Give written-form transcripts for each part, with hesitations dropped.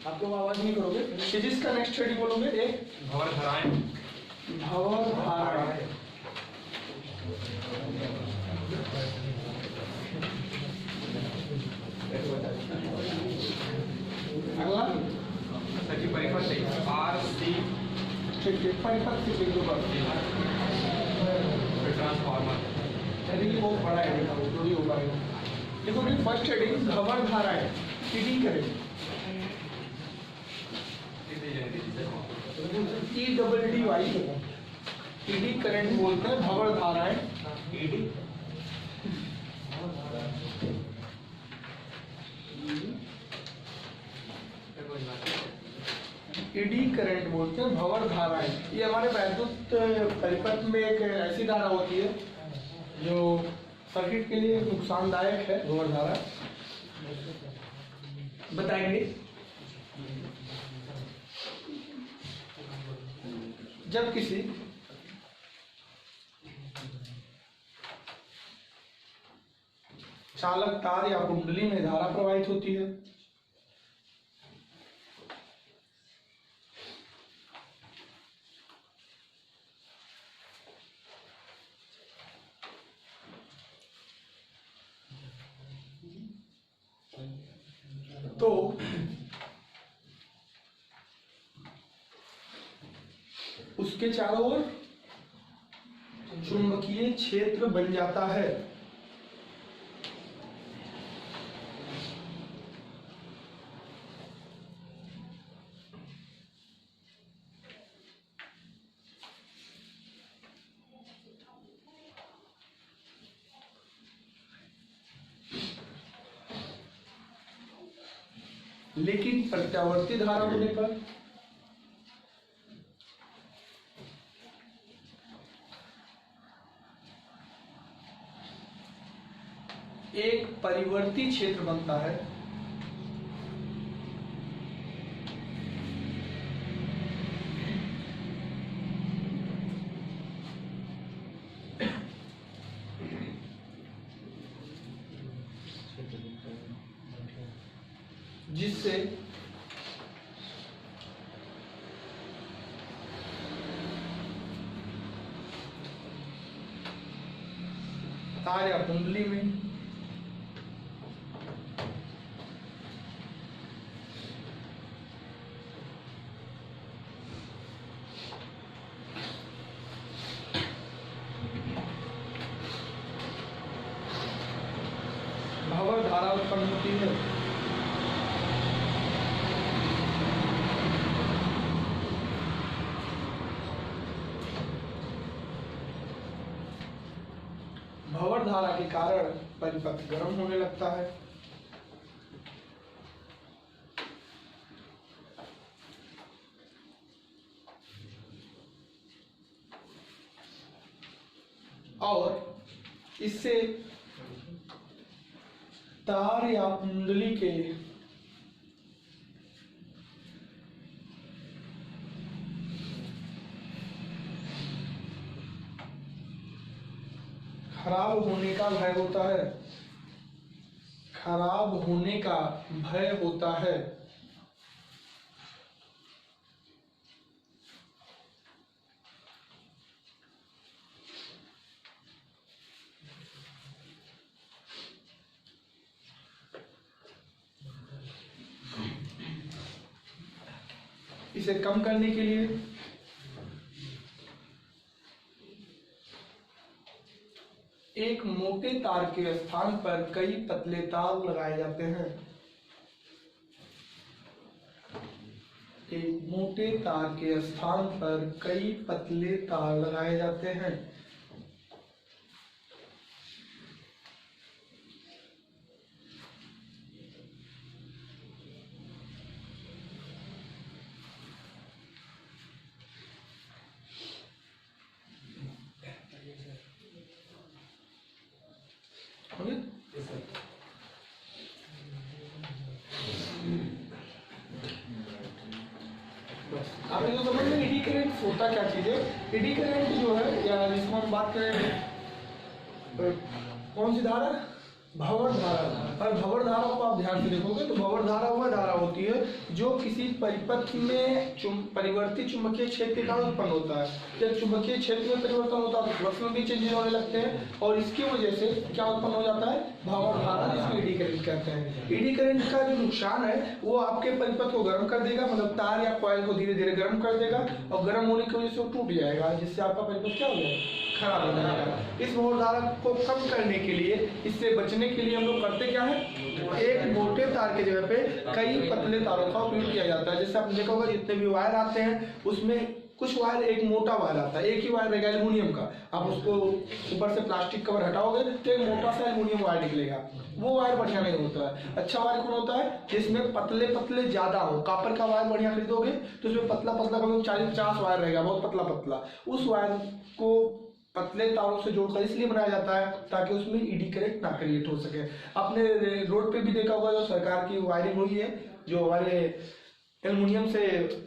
आप लोग आवाज नहीं करोगे। फिजिक्स का नेक्स्ट स्टडी बोलोगे। एक भंवर धाराएं। भंवर धाराएं। अगला सचिव परिपथ RC ठीक है, परिपथ से लिख दो बस। ट्रांसफार्मर यदि वो बड़ा है बेटा, वो थोड़ी हो पाएगा। देखो कि फर्स्ट हेडिंग भंवर धाराएं टीडी करें। EDDY ईडी करंट बोलते हैं, भंवर धाराएं ईडी करंट बोलते हैं, भंवर धाराएं। ये हमारे वैद्युत परिपथ में एक ऐसी धारा होती है जो सर्किट के लिए नुकसानदायक है। भंवर धारा बताएंगे। जब किसी चालक तार या कुंडली में धारा प्रवाहित होती है, तो उसके चारों ओर चुंबकीय क्षेत्र बन जाता है। लेकिन प्रत्यावर्ती धारा होने पर एक परिवर्ती क्षेत्र बनता है। जिससे तार या कुंडली में भंवर धारा उत्पन्न होती है। भंवर धारा के कारण परिपथ गर्म होने लगता है। और इससे तार या कुंडली के खराब होने का भय होता है। खराब होने का भय होता है। इसे कम करने के लिए एक मोटे तार के स्थान पर कई पतले तार लगाए जाते हैं। एक मोटे तार के स्थान पर कई पतले तार लगाए जाते हैं। आपने तो समझ में एडी करंट होता क्या चीज है। एडी करंट जो है, या जिसको हम बात करें कौन सी धारा, भंवर धारा। और भंवर धारा को आप ध्यान से देखोगे तो भंवर धारा वह धारा होती है जो किसी परिपथ में परिवर्तित चुंबकीय क्षेत्र के कारण उत्पन्न होता है। जब चुंबकीय क्षेत्र में परिवर्तन होता है तो फ्लक्स में भी चेंजेस होने लगते हैं और इसकी वजह से क्या उत्पन्न हो जाता है, भंवर धारा, जिसको एडी करंट कहते हैं। एडी करंट का जो नुकसान है वो आपके परिपथ को गर्म कर देगा, मतलब तार या कॉइल को धीरे धीरे गर्म कर देगा और गर्म होने की वजह से वो टूट जाएगा, जिससे आपका परिपथ क्या हो जाएगा, खराब हो जाएगा। इस भंवर धारा को कम करने के लिए, इससे बचने के लिए हम लोग करते क्या है, एक मोटे तार के जगह पे कई पतले तारों का उपयोग किया जाता है। जैसे आपने देखा होगा जितने भी वायर आते हैं उसमें कुछ वायर एक मोटा वायर आता है, एक ही वायर रहेगा एल्युमिनियम का, आप उसको ऊपर से प्लास्टिक कवर हटाओगे तो एक मोटा सा एल्युमिनियम वायर निकलेगा। वो वायर बढ़िया नहीं होता है। अच्छा वायर कौन होता है, जिसमें पतले पतले ज्यादा हो। कॉपर का वायर बढ़िया खरीदोगे तो उसमें पतला पतला कम 40-50 वायर रहेगा, बहुत पतला पतला। उस वायर को पतले तारों से जोड़कर इसलिए बनाया जाता है ताकि उसमें ईडी करंट ना क्रिएट हो सके। आपने रोड पे भी देखा होगा जो सरकार की वायरिंग हुई है, जो हमारे एल्युमिनियम से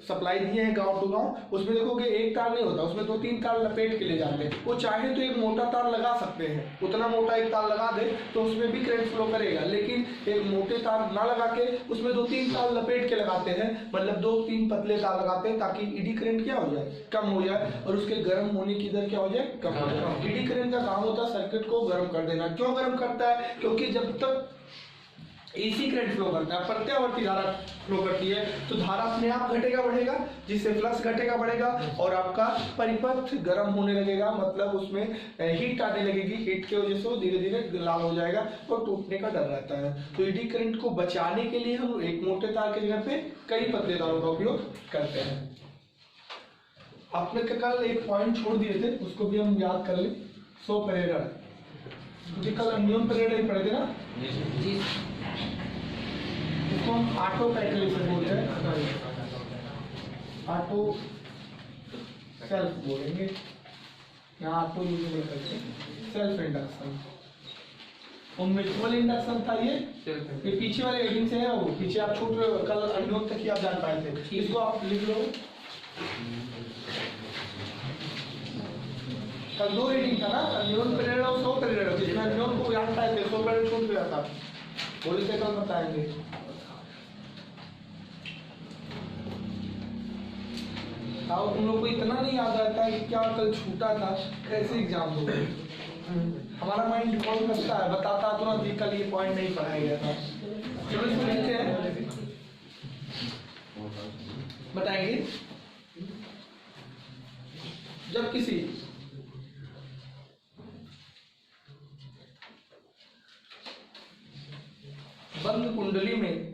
सप्लाई दिए हैं गांव टू गांव, उसमें देखोगे एक तार नहीं होता, उसमें 2-3 तार लपेट के ले जाते हैं। वो चाहे तो एक मोटा तार लगा सकते हैं, उतना मोटा एक तार लगा दे तो उसमें भी करंट फ्लो करेगा, लेकिन एक मोटे तार ना लगा के उसमें 2-3 तार लपेट के लगाते हैं, मतलब 2-3 पतले तार लगाते हैं ताकि ईडी करंट क्या हो जाए, कम हो जाए और उसके गर्म होने की दर क्या हो जाए, कम हो जाए। ईडी करंट का काम होता है सर्किट को गर्म कर देना। क्यों गर्म करता है, क्योंकि जब तक एसी करंट फ्लो करता है, प्रत्यावर्ती धारा फ्लो करती है, तो धारा अपने आप घटेगा बढ़ेगा, जिससे फ्लक्स घटेगा बढ़ेगा और आपका परिपथ गर्म होने लगेगा, मतलब उसमें हीट आने लगेगी। हीट की वजह से वो धीरे धीरे लाल हो जाएगा और टूटने का डर रहता है। तो ईडी करंट को बचाने के लिए हम एक मोटे तार के जगह पे कई पतले तारों का उपयोग करते हैं। आपने कल एक पॉइंट छोड़ दिए थे, उसको भी हम याद कर लें, 100 पेरेडर, क्योंकि कल अन्योन पेरेडर ही पढ़े थे ना जी। इसको हम ऑटो कैटलिसिस बोलते हैं, ऑटो सेल्फ बोलेंगे, यहाँ ऑटो यूज करते हैं, सेल्फ इंडक्शन। और म्यूचुअल इंडक्शन था ये पीछे वाले हेडिंग से है, वो पीछे आप छूट रहे हो, कल अन्योन तक ही आप जान पाए थे, इसको आप लिख लो। कल 2 रीडिंग था ना, अन्योन पीरियड और 100 पीरियड, जिसमें अन्योन को याद पाए थे, 100 पीरियड छूट गया था, बोले थे कल बताएंगे। और तुम लोग को इतना नहीं याद रहता है कि क्या कल छूटा था, कैसे एग्जाम दोगे। हमारा माइंड रिकॉल करता है, बताता तुरंत कि कल ये पॉइंट नहीं पढ़ाया गया था। चलो इसको लिखते हैं, बताएंगे। जब किसी बंद कुंडली में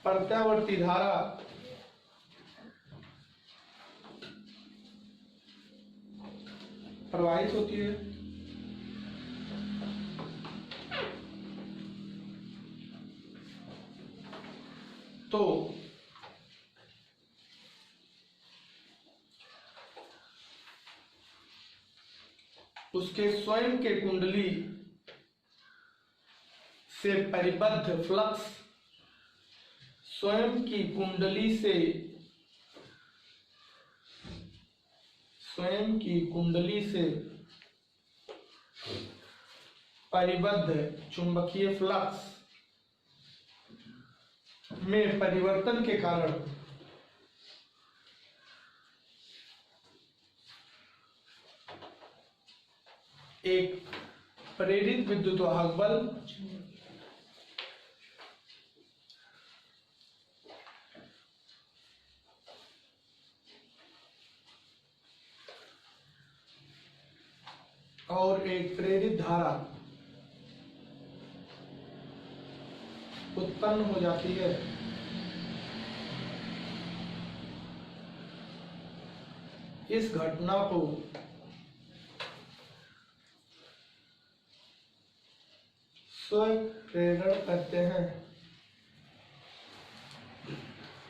प्रत्यावर्ती धारा प्रवाहित होती है तो उसके स्वयं के कुंडली से परिबद्ध फ्लक्स, स्वयं की कुंडली से परिबद्ध चुंबकीय फ्लक्स में परिवर्तन के कारण एक प्रेरित विद्युत वाहक बल और एक प्रेरित धारा उत्पन्न हो जाती है। इस घटना को स्वप्रेरण कहते हैं।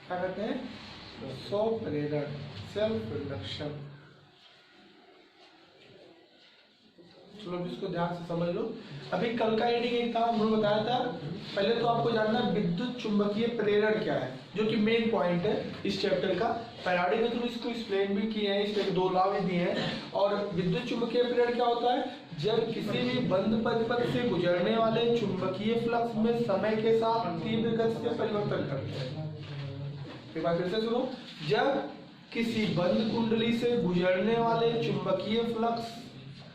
क्या कहते हैं? स्वप्रेरण, सेल्फ इंडक्शन। लोग इसको ध्यान से समझ लो। अभी कल का रीडिंग एक था, हमने बताया था। पहले तो आपको जानना विद्युत चुंबकीय प्रेरण क्या है, जो कि मेन पॉइंट है इस चैप्टर का। फैराडे के थ्रू इसको एक्सप्लेन भी किए हैं, इसमें 2 लॉ भी दिए हैं। और विद्युत चुंबकीय प्रेरण क्या होता है? जब किसी भी बंद परिपथ से गुजरने वाले चुंबकीय फ्लक्स में समय के साथ तीव्र गति से परिवर्तन करते हैं। एक बार फिर से सुनो, जब किसी बंद कुंडली से गुजरने वाले चुंबकीय फ्लक्स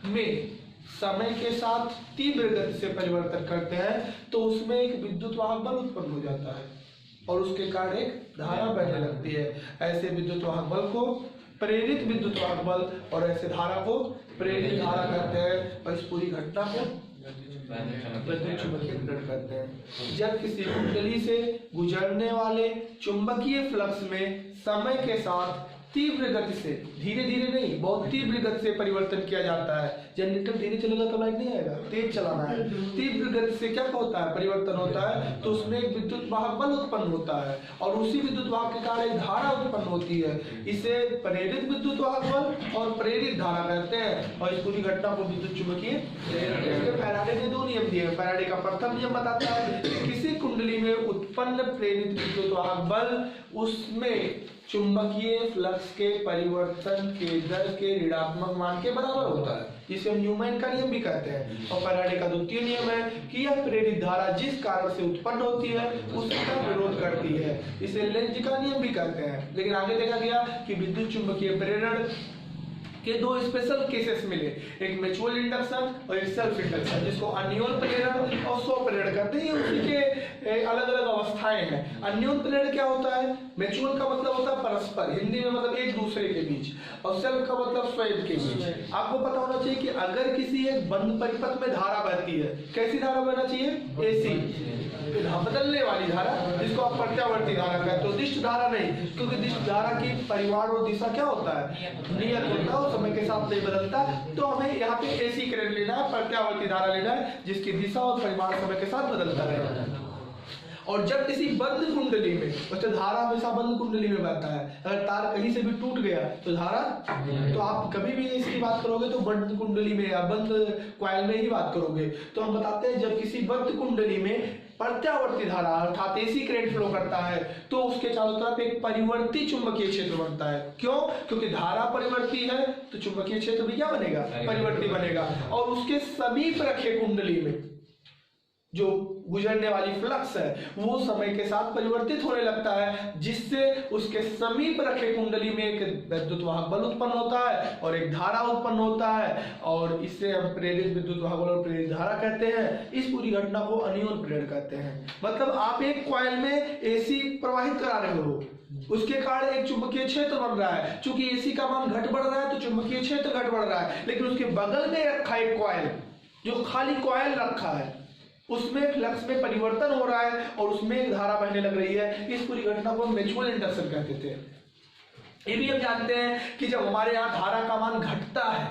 में समय के साथ तीव्र गति से परिवर्तन करते हैं तो उसमें एक विद्युत वाहक बल उत्पन्न हो जाता है और उसके कारण एक धारा बहने लगती है। ऐसे विद्युत वाहक बल को प्रेरित विद्युत वाहक बल और ऐसे धारा को प्रेरित धारा कहते हैं। और इस पूरी घटना को विद्युत चुंबकीय प्रेरण कहते हैं। जब किसी कुंडली से गुजरने वाले चुंबकीय फ्लक्स में समय के साथ तीव्र गति से, धीरे धीरे नहीं, बहुत तीव्र गति से परिवर्तन किया जाता है। जनरेटर धीरे चलेगा तो लाइट नहीं आएगा, तेज चलाना है। तीव्र गति से क्या होता है? परिवर्तन होता है, तो उसमें एक विद्युत वाहक बल उत्पन्न होता है और उसी विद्युत वाहक के कारण एक धारा उत्पन्न होती है। इसे प्रेरित विद्युत वाहक बल और प्रेरित धारा कहते हैं। और इस पूरी घटना को विद्युत चुंबकीय फैराडे ने 2 नियम दिए। फैराडे का प्रथम नियम बताता है कि किसी कुंडली में उत्पन्न प्रेरित विद्युत वाहक बल उसमें चुंबकीय फ्लक्स के परिवर्तन के दर के ऋणात्मक मान के बराबर होता है। इसे हम न्यूमैन का नियम भी कहते हैं। और फैराडे का 2 नियम है कि यह प्रेरित धारा जिस कारण से उत्पन्न होती है उसका विरोध करती है। इसे लेंज का नियम भी कहते हैं। लेकिन आगे देखा गया कि विद्युत चुंबकीय प्रेरण के 2 स्पेशल केसेस मिले, एक म्यूचुअल इंडक्शन और एक सेल्फ इंडक्शन, जिसको अन्योन प्रेरण और स्व प्रेरण कहते हैं। उसी के अलग अलग अवस्थाएं हैं। अन्योन प्रेरण क्या होता है? म्यूचुअल का मतलब होता है परस्पर, हिंदी में मतलब एक दूसरे के बीच, और सेल्फ का मतलब स्वयं के बीच। आपको पता होना चाहिए कि अगर किसी एक बंद परिपथ में धारा बहती है, कैसी धारा बहना चाहिए? एसी, बदलने वाली धारा, जिसको आप प्रत्यावर्ती धारा कहते हो, दिष्ट धारा नहीं। क्योंकि दिष्ट धारा की परिमाण और दिशा क्या होता है? नियत होता है, समय के साथ नहीं बदलता। तो हमें यहाँ पे एसी करंट लेना है, प्रत्यावर्ती धारा लेना है, जिसकी दिशा और परिमाण समय के साथ बदलता है। और जब किसी बंद कुंडली में, तो धारा हमेशा बंद कुंडली में बहता है। अगर तार कहीं से भी टूट गया तो धारा, तो आप कभी भी इसकी बात करोगे तो बंद कुंडली में या बंद कॉइल में ही बात करोगे। तो हम बताते हैं जब किसी बंद कुंडली में प्रत्यावर्ती धारा अर्थात एसी करंट फ्लो करता है तो उसके चारों तरफ एक परिवर्ती चुंबकीय क्षेत्र बनता है। क्यों? क्योंकि धारा परिवर्ती है तो चुंबकीय क्षेत्र भी क्या बनेगा? परिवर्ती बनेगा। और उसके समीप रखे कुंडली में जो गुजरने वाली फ्लक्स है वो समय के साथ परिवर्तित होने लगता है, जिससे उसके समीप रखे कुंडली में एक विद्युत वाहक बल उत्पन्न होता है और एक धारा उत्पन्न होता है। और इससे हम प्रेरित विद्युत वाहक बल और प्रेरित धारा कहते हैं। इस पूरी घटना को अन्योन प्रेरण कहते हैं। मतलब आप एक कॉइल में एसी प्रवाहित करा रहे हो, उसके कारण एक चुंबकीय क्षेत्र बन रहा है। चूंकि एसी का मान घट बढ़ रहा है तो चुंबकीय क्षेत्र घट बढ़ रहा है। लेकिन उसके बगल में रखा एक कॉइल, जो खाली कॉइल रखा है, उसमें फ्लक्स में परिवर्तन हो रहा है और उसमें एक धारा बहने लग रही है। इस पूरी घटना को हम म्यूचुअल इंडक्शन कहते थे। ये भी हम जानते हैं कि जब हमारे यहाँ धारा का मान घटता है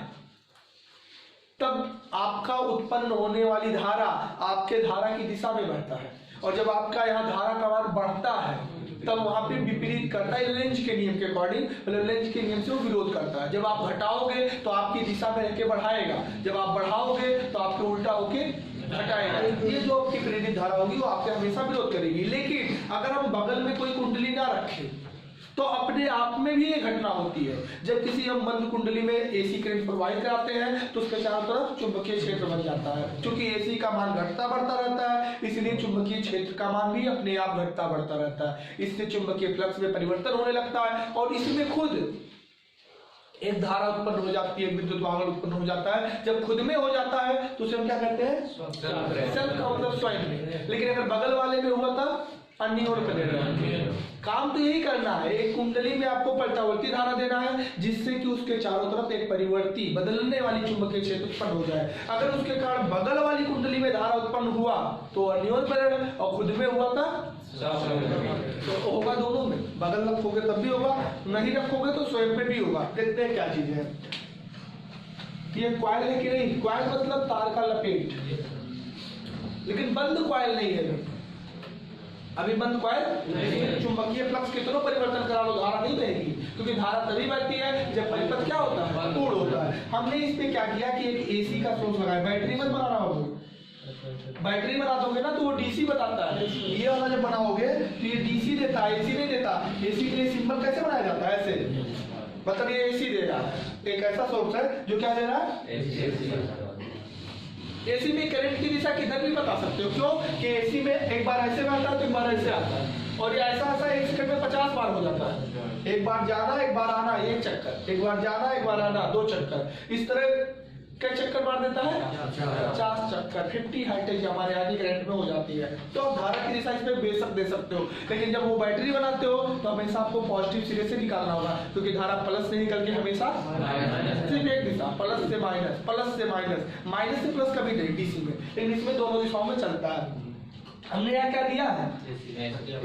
तब आपका उत्पन्न होने वाली धारा आपके धारा की दिशा में बहता है, और जब आपका यहाँ धारा का मान बढ़ता है तब वहां पे विपरीत करता है। लेंज के नियम के अकॉर्डिंग, मतलब लेंज के नियम से वो विरोध करता है। जब आप घटाओगे तो आपकी दिशा में रह के बढ़ाएगा, जब आप बढ़ाओगे तो आपके उल्टा होके घटाएगा। ये जो आपकी प्रेरित धारा होगी वो आपके हमेशा विरोध करेगी। लेकिन अगर हम बगल में कोई कुंडली ना रखें तो अपने आप में भी ये घटना होती है। जब किसी हम बंद कुंडली में एसी करंट प्रवाहित कराते हैं तो उसके चारों तरफ चुंबकीय क्षेत्र बन जाता है। क्योंकि एसी का मान घटता बढ़ता रहता है, इसलिए चुंबकीय क्षेत्र का मान भी अपने आप घटता बढ़ता रहता है। इससे चुंबकीय फ्लक्स में परिवर्तन होने लगता है और इसमें खुद एक धारा उत्पन्न हो जाती है, विद्युत वाहक उत्पन्न हो जाता है। जब खुद में हो जाता है तो उसे हम क्या कहते हैं? सेल्फ का मतलब स्वयं में। लेकिन अगर बगल वाले में हुआ था अन्योन प्रेरण। काम तो यही करना है, एक कुंडली में आपको प्रत्यावर्ती धारा देना है जिससे कि उसके चारों तरफ एक परिवर्ती बदलने वाली चुंबकीय क्षेत्र उत्पन्न हो जाए। अगर उसके कारण बगल वाली कुंडली में धारा उत्पन्न हुआ तो अन्योन प्रेरण, और खुद में हुआ था तो होगा दोनों में। बगल रखोगे तब भी होगा, नहीं रखोगे तो स्वयं में भी होगा। देखते हैं क्या चीज है। ये कॉइल है कि नहीं? कॉइल मतलब तार का लपेट, लेकिन बंद कॉइल नहीं है। अभी बंद कॉइल चुंबकीय फ्लक्स कितना परिवर्तन करा लो, धारा नहीं बहेगी। क्योंकि धारा तभी बहती है जब परिपथ क्या होता है, पूर्ण होता है। हमने इस पे क्या किया कि एक एसी का सोर्स लगाया, बैटरी मत बनाना होगा, बैटरी बना दोगे ना तो वो डीसी बताता है, ये वाला जब बनाओगे तो ये डीसी देता है, एसी नहीं देता। एसी के लिए सिंबल कैसे बनाया जाता है, ऐसे, मतलब ये एसी दे रहा है, एक ऐसा सोर्स है जो क्या दे रहा है, एसी में करंट की दिशा किधर भी बता सकते हो, क्यों कि एसी में एक बार ऐसे आता है तो एक बार ऐसे आता है, और ये ऐसा एक सेकंड में 50 बार हो जाता है, एक बार जाना एक बार आना, एक चक्कर, एक बार जाना एक बार आना, 2 चक्कर, इस तरह क्या चक्कर मार देता है, 50 चक्कर, 50 हर्ट्ज हमारे यहाँ की करंट में हो जाती है। तो आप धारा की दिशा इसमें बेशक दे सकते हो, लेकिन जब वो बैटरी बनाते हो तो हमेशा आपको पॉजिटिव सिरे से निकालना होगा, क्योंकि धारा प्लस से निकल के हमेशा सिर्फ एक दिशा, प्लस से माइनस, प्लस से माइनस, माइनस से प्लस कभी नहीं डीसी में, लेकिन इसमें दोनों दिशाओं में चलता है। हमने यहाँ क्या दिया है,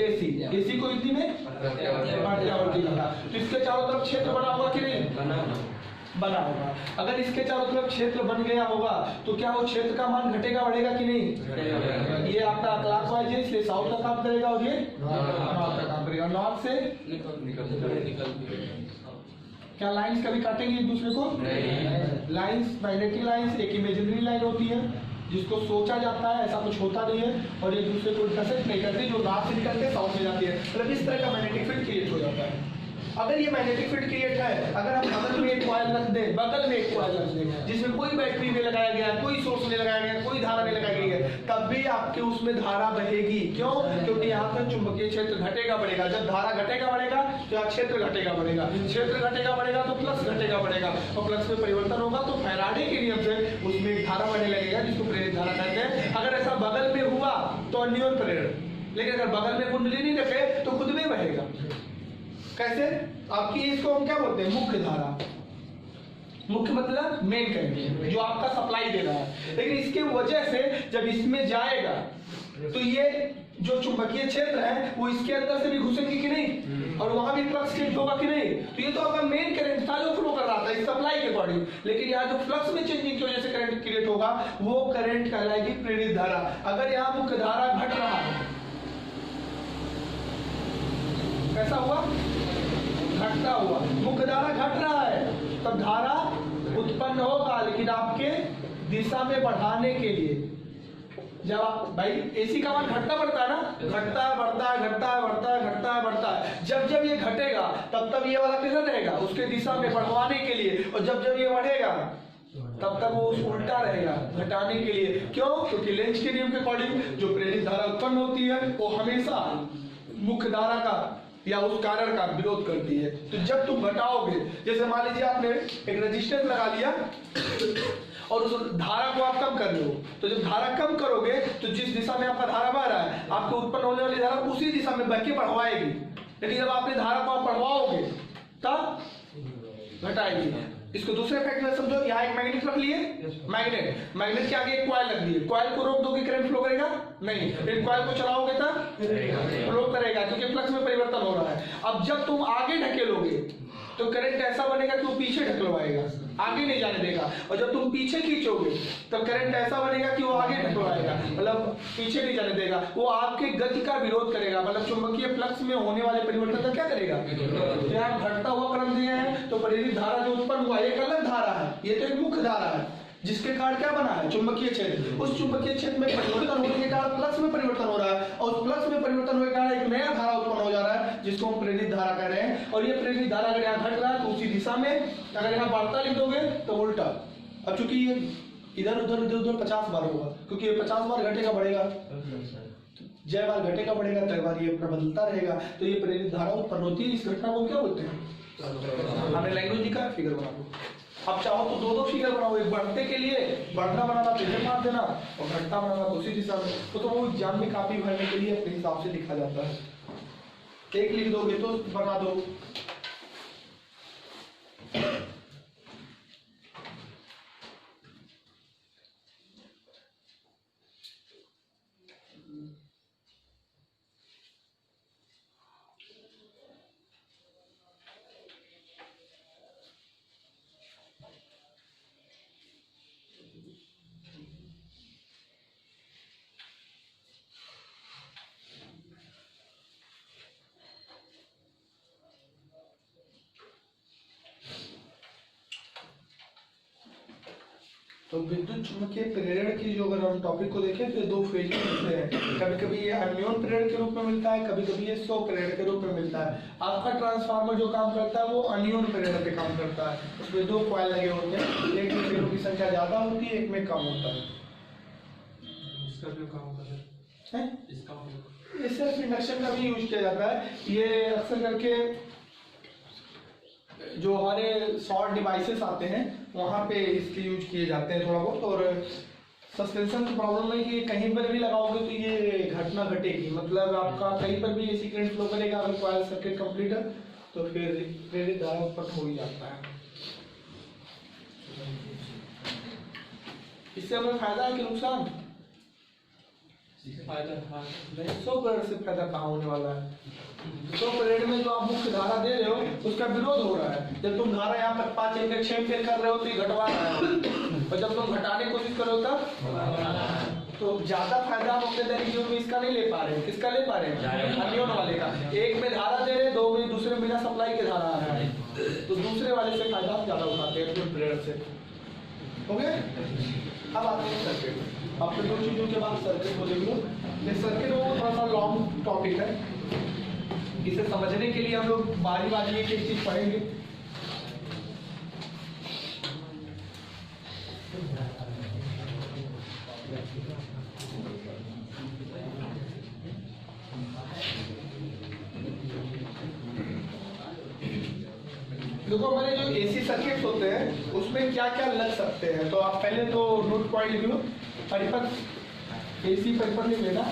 एसी, एसी को हिंदी में प्रत्यावर्ती धारा। तो इसके चारों तरफ क्षेत्र बना होगा कि नहीं, बना होगा। अगर इसके चारों तरफ क्षेत्र बन गया होगा तो क्या वो क्षेत्र का मान घटेगा बढ़ेगा कि नहीं, ये आपका क्लॉकवाइज है इसलिए साउथ का काम करेगा और ये नॉर्थ का काम करेगा। नॉर्थ से क्या लाइंस कभी काटेंगे एक दूसरे को, लाइंस, मैग्नेटिक लाइंस एक इमेजिनरी लाइन होती है जिसको सोचा जाता है, ऐसा कुछ होता नहीं है, और एक दूसरे को इंटरसेक्ट नहीं करती, जो नॉर्थ से निकल के साउथ में जाती है, मतलब इस तरह का मैग्नेटिक फील्ड क्रिएट हो जाता है। अगर ये मैग्नेटिक फील्ड क्रिएट है, अगर हम बगल में एक कॉइल रख दें, बगल में एक कॉइल रख दें जिसमें कोई बैटरी नहीं लगाया गया, कोई सोर्स नहीं लगाया गया, कोई धारा नहीं लगाई गई है, तब भी आपके उसमें धारा बहेगी। क्यों, क्योंकि यहाँ पर चुंबकीय क्षेत्र घटेगा बढ़ेगा, जब धारा घटेगा बढ़ेगा तो यहाँ क्षेत्र घटेगा बढ़ेगा, क्षेत्र घटेगा बढ़ेगा तो फ्लक्स घटेगा बढ़ेगा, और फ्लक्स में परिवर्तन होगा तो फैराडे के नियम से उसमें एक धारा बढ़ने लगेगा जिसको प्रेरित धारा कहते हैं। अगर ऐसा बगल में हुआ तो अन्योन प्रेरण, लेकिन अगर बगल में कुंडली नहीं रखे तो खुद में बहेगा। कैसे, आपकी इसको हम क्या बोलते हैं, मुख्य धारा, मुख्य मतलब मेन करंट जो आपका सप्लाई दे रहा है, लेकिन इसके वजह से जब इसमें जाएगा तो ये जो चुंबकीय क्षेत्र है वो इसके अंदर से भी घुसेंगे कि नहीं, और वहां भी फ्लक्स चेंज होगा कि नहीं। तो ये तो आपका मेन करंट था जो फ्लो कर रहा था इस सप्लाई के अकॉर्डिंग, लेकिन यहाँ जो फ्लक्स में चेंजिंग की वजह से करंट क्रिएट होगा वो करंट कहलाएगी प्रेरित धारा। अगर यहाँ मुख्य धारा घट रहा है, कैसा हुआ, घटता हुआ, मुख्य धारा घट रहा है, तब धारा उत्पन्न होगा, लेकिन आपके दिशा में बढ़ाने के लिए। जब आप भाई एसी का मान घटता बढ़ता है ना, घटता है बढ़ता है, घटता है बढ़ता है, घटता है बढ़ता है, जब जब ये घटेगा तब तब ये वाला किधर रहेगा, उसके दिशा में बढ़वाने के लिए, और जब जब ये बढ़ेगा तब तक वो उल्टा रहेगा घटाने के लिए। क्यों, क्योंकि लेंज के नियम के अकॉर्डिंग जो प्रेरित धारा उत्पन्न होती है वो हमेशा मुख्य धारा का या उस कारण का विरोध करती है। तो जब तुम घटाओगे, जैसे मान लीजिए आपने एक रेजिस्टेंस लगा लिया और उस धारा को आप कम कर रहे हो, तो जब धारा कम करोगे तो जिस दिशा में आपका धारा बह रहा है आपको उत्पन्न होने वाली धारा उसी दिशा में बह के बढ़वाएगी, लेकिन जब आपने धारा को आप बढ़वाओगे तब घटाएगी। इसको दूसरे फैक्ट में समझो, यहाँ एक मैग्नेट रख लिए, मैग्नेट के आगे एक कॉइल रख दिए, कॉइल को रोक दोगे करंट फ्लो करेगा नहीं, फिर कॉइल को चलाओगे तब फ्लो करेगा, क्योंकि फ्लक्स में परिवर्तन हो रहा है। अब जब तुम आगे ढकेलोगे तो करंट ऐसा बनेगा कि वो पीछे ढकलवाएगा, आगे नहीं जाने देगा, और जब तुम पीछे खींचोगे तब करंट ऐसा बनेगा कि वो आगे ढकलवाएगा, मतलब पीछे नहीं जाने देगा, वो आपके गति का विरोध करेगा, मतलब चुंबकीय फ्लक्स में होने वाले परिवर्तन का क्या करेगा, यहाँ घटता हुआ करंट दिया है तो प्रेरित धारा जो उत्पन्न हुआ एक अलग धारा है, ये तो एक मुख्य धारा है जिसके कारण क्या बना है, चुंबकीय क्षेत्र। उस चुंबकीय क्षेत्र में परिवर्तन होने के कारण फ्लक्स में परिवर्तन हो रहा है, और फ्लक्स में परिवर्तन होने के कारण एक नया धारा उत्पन्न हो जा रहा है जिसको हम प्रेरित धारा कह रहे हैं। और ये प्रेरित धारा अगर यहाँ घट रहा है तो उसी दिशा में, अगर यहाँ बढ़ता लिख दोगे तो उल्टा। अब चूंकि ये इधर उधर इधर उधर 50 बार होगा, क्योंकि ये 50 बार घटेगा बढ़ेगा, जय बार घटेगा बढ़ेगा तय बार ये अपना बदलता रहेगा, तो ये प्रेरित धारा उत्पन्न होती है। इस घटना को क्या बोलते हैं, हमने लैंग्वेज लिखा, फिगर बना दो। अब चाहो तो दो फिगर बनाओ, एक बढ़ते के लिए बढ़ना बनाना पहले मार देना, और घटता बनाना तो उसी दिशा में, तो वो एग्जाम में काफी भरने के लिए अपने हिसाब से लिखा जाता है। एक लिख दोगे तो बना दो। तो विद्युत चुम्बकीय प्रेरण की जो अगर हम टॉपिक को देखें तो 2 फेज में मिलते हैं। कभी कभी ये अन्योन प्रेरण के रूप में मिलता है, कभी कभी ये स्व प्रेरण के रूप में मिलता है। आपका ट्रांसफार्मर जो काम करता है वो अन्योन प्रेरण पे काम करता है। उसमें 2 कॉइल लगे होते हैं, एक में फेरों की संख्या ज्यादा होती है, एक में कम होता है। इसका उपयोग कहाँ होता है? इसका उपयोग ये सिर्फ इंडक्शन का भी यूज किया जाता है। ये अक्सर करके जो हमारे शॉर्ट डिवाइसेस आते हैं वहाँ पे इसके यूज किए जाते हैं थोड़ा बहुत। और सस्पेंशन की प्रॉब्लम है कि कहीं पर भी लगाओगे तो ये घटना घटेगी, मतलब आपका कहीं पर भी एसी करंट फ्लो करेगा। अगर कॉइल सर्किट कंप्लीट है तो फिर प्रेरित धारा उत्पन्न हो ही जाता है। इससे हमें फायदा है कि नुकसान? फायदा नहीं, 100% से फायदा कहाँ होने वाला है? 100% में जो आप मुख्य धारा दे रहे हो उसका विरोध हो रहा है। जब तुम धारा यहाँ पर 5 एम्पीयर 6 एम्पीयर कर रहे हो तो ये घटवा रहा है, और जब तुम घटाने की कोशिश करो तब तो ज्यादा फायदा हम अपने दैनिक जीवन में इसका नहीं ले पा रहे हैं। किसका ले पा रहे हैं? अन्योन वाले का। एक में धारा दे रहे हैं, 2 में दूसरे में बिना सप्लाई के धारा आ रहा है, तो दूसरे वाले से फायदा हम ज्यादा उठाते हैं प्रेरण से। हो गया? अब आते हैं सर्किट। आपने 2 चीजों के बाद सर्किट को देख लो। ये सर्किट वो थोड़ा सा लॉन्ग टॉपिक है, इसे समझने के लिए हम लोग बारी बारी एक एक चीज पढ़ेंगे। देखो हमारे जो एसी सर्किट होते हैं उसमें क्या क्या लग सकते हैं, तो आप पहले तो नोट पॉइंट लिख लो। परिपथ, एसी परिपथ लिख लेना।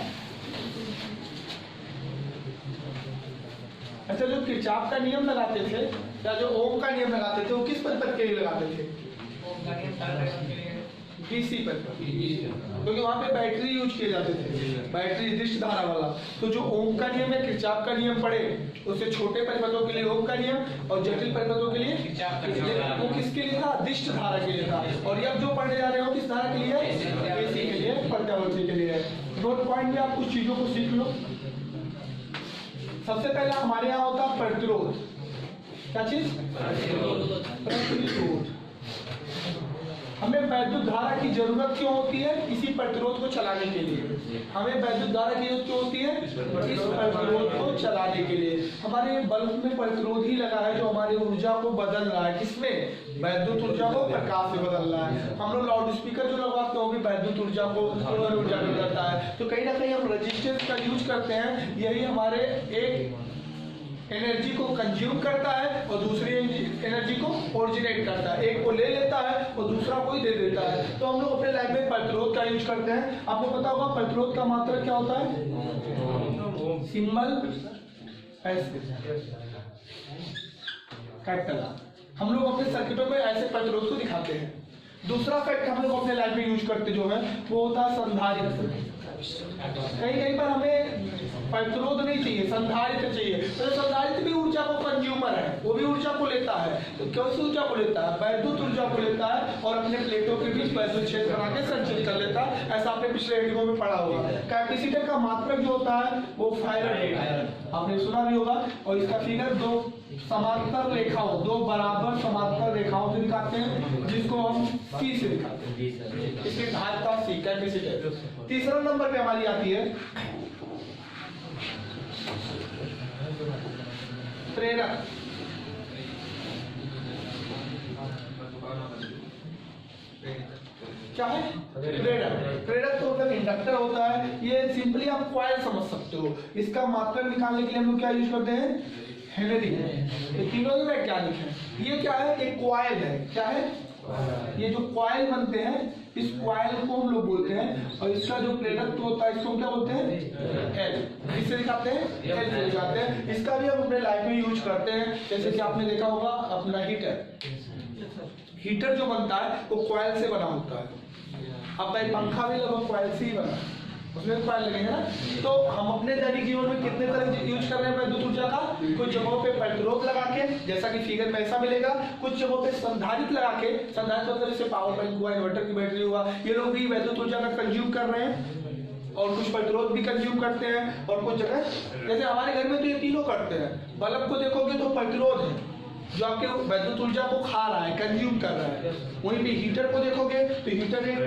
अच्छा, जो किरचॉफ का नियम लगाते थे या जो ओम का नियम लगाते थे वो किस परिपथ के लिए लगाते थे? डीसी परिपथ, क्योंकि वहां पे बैटरी यूज किए जाते थे, बैटरी निर्दिष्ट धारा वाला। तो जो ओम का नियम है, किरचॉफ का नियम पढ़े उससे छोटे परिपथों के लिए ओम का नियम और जटिल परिपथों के लिए वो किसके लिए था? दिष्ट धारा के लिए था। और अब जो पढ़ने जा रहे हो किस धारा के लिए? एसी के लिए, प्रत्यावर्ती के लिए। नोट पॉइंट में आप कुछ चीजों को सीख लो। सबसे पहले हमारे यहाँ होता है प्रतिरोध। क्या चीज? प्रतिरोध। हमें वैद्युत धारा की जरूरत क्यों होती है? इसी प्रतिरोध को चलाने के लिए। हमें वैद्युत धारा की जरूरत क्यों होती है? इस प्रतिरोध को चलाने के लिए। हमारे बल्ब में प्रतिरोध ही लगा है जो हमारी ऊर्जा को बदल रहा है। किसमें? वैद्युत ऊर्जा को प्रकाश से बदल रहा है। हम लोग लाउड स्पीकर जो लगवाते हैं वो भी वैद्युत ऊर्जा को सौर ऊर्जा में बदलता है। तो कहीं ना कहीं हम रेजिस्टेंस का यूज करते हैं, यही हमारे एक एनर्जी को कंज्यूम करता है और दूसरी एनर्जी को ओरिजिनेट करता है। एक को ले लेता है और दूसरा कोई दे देता है। तो हम लोग अपने लाइफ में प्रतिरोध का यूज करते हैं। आपको पता होगा प्रतिरोध का मात्रक क्या होता है? Symbol capital. हम लोग अपने सर्किटों में ऐसे प्रतिरोध को दिखाते हैं। दूसरा फैक्ट हम लोग अपने लाइफ में यूज करते जो है वो होता है संधारित्र। कहीं पर हमें प्रतिरोध नहीं चाहिए, संधारित्र चाहिए। तो संधारित्र भी ऊर्जा को कंज्यूमर है, वो भी ऊर्जा को लेता है। तो कैसे ऊर्जा को लेता है? वैद्युत ऊर्जा को लेता है और अपने प्लेटों के बीच वैद्युत क्षेत्र बना के संचित कर लेता है। ऐसा आपने पिछले वीडियो में पढ़ा होगा। कैपेसिटर का मात्रक जो होता है वो फैराडे है, आपने सुना भी होगा। और इसका फिगर 2 समांतर रेखाओं, 2 बराबर समांतर रेखाओं से दिखाते हैं, जिसको हम सी से दिखाते हैं। इसकी धारिता सी, कैपेसिटर। तीसरा नंबर पे हमारी आती है प्रेरक। क्या है? प्रेरक। प्रेरक तो मतलब इंडक्टर होता है। ये सिंपली आप कॉइल समझ सकते हो। इसका मात्रक निकालने के लिए हम लोग क्या यूज करते हैं? हेनरी। ये तीनों ही वैज्ञानिक हैं। ये क्या है? एक कॉइल है। क्या है? ये जो कॉइल बनते हैं इस कॉइल को हम लोग बोलते हैं। और इसका जो प्रेरक होता है इसको क्या बोलते हैं? एल। इससे दिखाते हैं एल से दिखाते हैं। इसका भी हम अपने लाइफ में यूज करते हैं। जैसे कि आपने देखा होगा अपना हीटर जो बनता है वो कॉइल से बना होता है। आपका एक पंखा भी लगभग कॉइल से ही बना, उसमें कॉइल लगेंगे ना। तो हम अपने दैनिक जीवन में कितने तरह यूज कर रहे हैं वैद्युत ऊर्जा का? कुछ जगहों पे प्रतिरोध लगा के, जैसा कि फिगर में ऐसा मिलेगा। कुछ जगहों पे संधारित्र लगा के, संधारित्र मतलब जैसे पावर बैंक हुआ, इन्वर्टर की बैटरी हुआ, ये लोग भी वैद्युत ऊर्जा का कंज्यूम कर रहे हैं और कुछ प्रतिरोध भी कंज्यूम करते हैं। और कुछ जगह जैसे हमारे घर में तो ये तीनों करते हैं। बल्ब को देखोगे तो प्रतिरोध है जो आपके वैद्युत ऊर्जा को खा रहा है, कंज्यूम कर रहा है। वहीं पे हीटर को देखोगे तो हीटर एक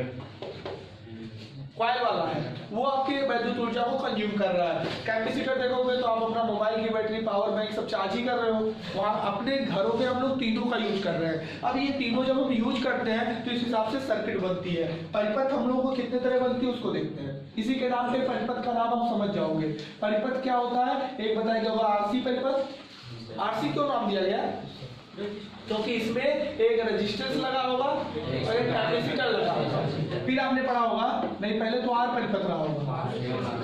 कॉइल वाला है, वो आपके वैद्युत ऊर्जा को कंज्यूम कर रहा है। कैपेसिटर देखोगे तो आप अपना मोबाइल की बैटरी, पावर बैंक सब चार्ज ही कर रहे हो। वहाँ अपने घरों में हम लोग तीनों का यूज कर रहे हैं। अब ये तीनों जब हम यूज करते हैं तो इस हिसाब से सर्किट बनती है। परिपथ हम लोगों को कितने तरह बनती है उसको देखते हैं। इसी के नाम पे परिपथ का नाम आप समझ जाओगे। परिपथ क्या होता है, एक बताएगा वो आरसी परिपथ। आरसी क्यों नाम दिया गया, क्योंकि इसमें एक रेजिस्टेंस लगा होगा और एक कैपेसिटर लगा होगा। फिर आपने पढ़ा होगा, नहीं पहले तो आर परिपथ रहा होगा,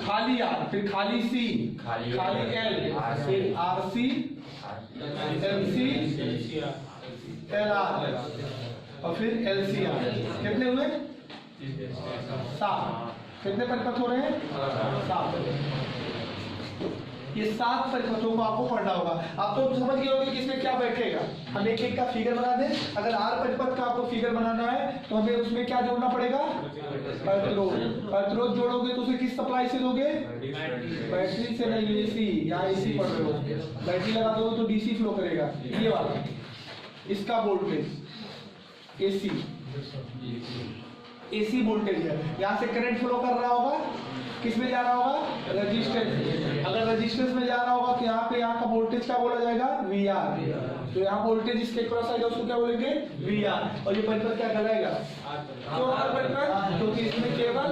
खाली आर, फिर खाली सी, खाली एल, फिर R C, L C, L R और फिर एल सी आर। कितने हुए, 7। कितने परिपथ हो रहे हैं, 7। ये 7 परिपथों को आपको पढ़ना होगा। आप तो समझ गए होंगे कि इसमें क्या बैठेगा। हम एक एक का फिगर बना दें। अगर आर परिपथ का आपको फिगर बनाना है तो हमें उसमें क्या जोड़ना पड़ेगा, प्रतिरोध। प्रतिरोध जोड़ोगे तो उसे किस सप्लाई से दोगे, बैटरी से नहीं, एसी। यहाँ एसी पढ़ रहे हो, बैटरी लगा दोगे तो डीसी फ्लो करेगा। ये वाला इसका वोल्टेज एसी, एसी वोल्टेज है। यहाँ से करंट फ्लो कर रहा होगा, किस में जा रहा होगा, रेजिस्टेंस। अगर रेजिस्टेंस में जा रहा होगा तो यहाँ पे यहाँ का वोल्टेज क्या बोला जाएगा, वी आर। तो यहाँ वोल्टेज इसके क्रॉस आएगा, उसको क्या बोलेंगे, वी आर। और ये परिपथ क्या कहलाएगा, क्यों आर परिपथ, क्योंकि इसमें केवल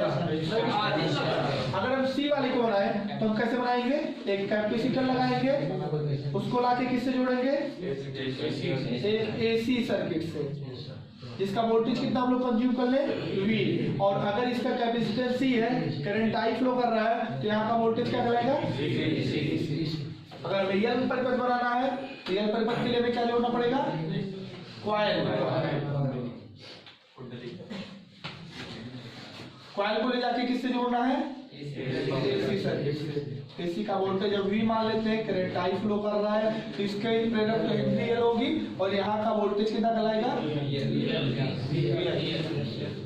अगर हम सी वाले को बनाए तो हम कैसे बनाएंगे, एक कैपेसिटर लगाएंगे, उसको लाके किससे जोड़ेंगे, एसी सर्किट से, जिसका वोल्टेज कितना हम लोग कंज्यूम कर ले, V। और अगर इसका कैपेसिटेंस C है, करंट I फ्लो कर रहा है, तो यहाँ का वोल्टेज क्या कहलाएगा, अगर रियल परिपथ बनाना है, रियल परिपथ के लिए हमें क्या जोड़ना पड़ेगा, कॉइल। कॉइल को ले जाके किससे जोड़ना है, एसी सर्किट से। एसी का वोल्टेज जब V मान लेते हैं, करंट I फ्लो कर रहा है, तो इसके प्रेरक तो हेनरी एल होगी और यहाँ का वोल्टेज कितना कहलाएगा,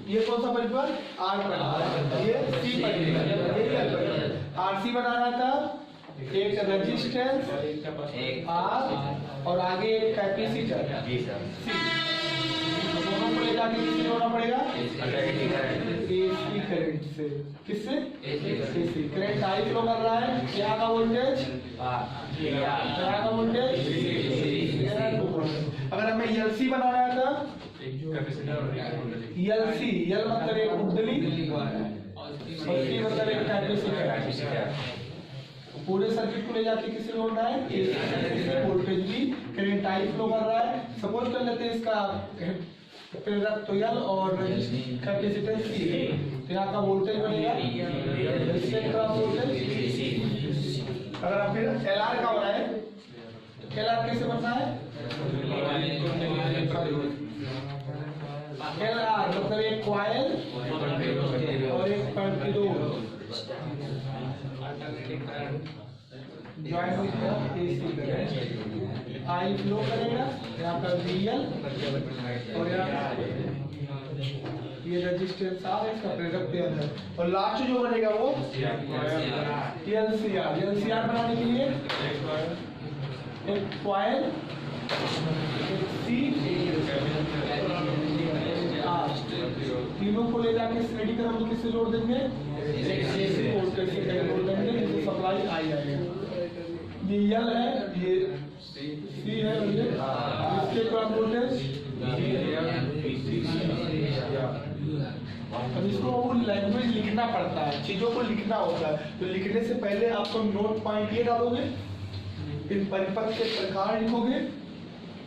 ये कौन सा परिपथ, आर परिपथ, ये सी परिपथ। आरसी बनाना था, एक रेजिस्टेंस आर और आगे एक कैपेसिटर सी। दोनों को ले जाके किससे जोड़ना पड़ेगा, एसी करंट से। किससे, एसी। करंट आई फ्लो कर रहा है, यहाँ का वोल्टेज, यहाँ का वोल्टेज। अगर हमें एलसी बनाना है तो एलसी, एल मतलब एक कुंडली और सी मतलब एक कैपेसिटर। पूरे सर्किट को ले जाके किससे जोड़ना है, एसी। वोल्टेज भी, करंट आई फ्लो कर रहा है। सपोज कर लेते हैं इसका प्रेरक तो एल और कैपेसिटेंस सी, तो यहाँ का वोल्टेज बनेगा रेजिस्टेंस का वोल्टेज। अगर आप फिर एल आर का बनाए तो एल आर कैसे बनता है, एल आर मतलब एक कॉइल और एक प्रतिरोध join with AC current. I flow करेगा, यहाँ पर रियल और यहाँ ये रेजिस्टेंस आर, इसका प्रेरक तेल है। और लास्ट जो बनेगा वो एलसीआर। एलसीआर बनाने के लिए एक कॉइल, एक सी, तीनों को ले जाके स्टडी करोगे, किससे जोड़ देंगे, एसी वोल्टेज से जोड़ देंगे, जिससे सप्लाई आई आएगा। ये एल है, ये सी है, और ये इसके बाद वोल्टेज। अब इसको वो लैंग्वेज लिखना पड़ता है, चीजों को लिखना होता है। तो लिखने से पहले आपको नोट पॉइंट ये डालोगे, फिर परिपथ के प्रकार लिखोगे।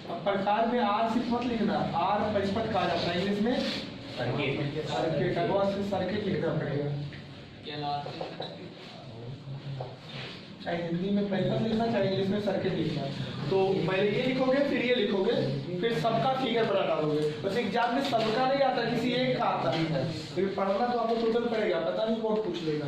अब प्रकार में आर सिर्फ मत लिखना, आर परिपथ कहा जाता है इंग्लिश में सर्किट। सर्किट अगवा से सर्किट लिखना पड़ेगा, चाहे हिंदी में परिपथ लिखना, चाहे इंग्लिश में सर्किट लिखना। तो पहले ये लिखोगे, फिर ये लिखोगे, फिर सबका फिगर बना डालोगे। बस एग्जाम में सबका नहीं आता, किसी एक का आता है। फिर पढ़ना तो आपको टोटल पड़ेगा, पता नहीं कौन पूछ लेगा।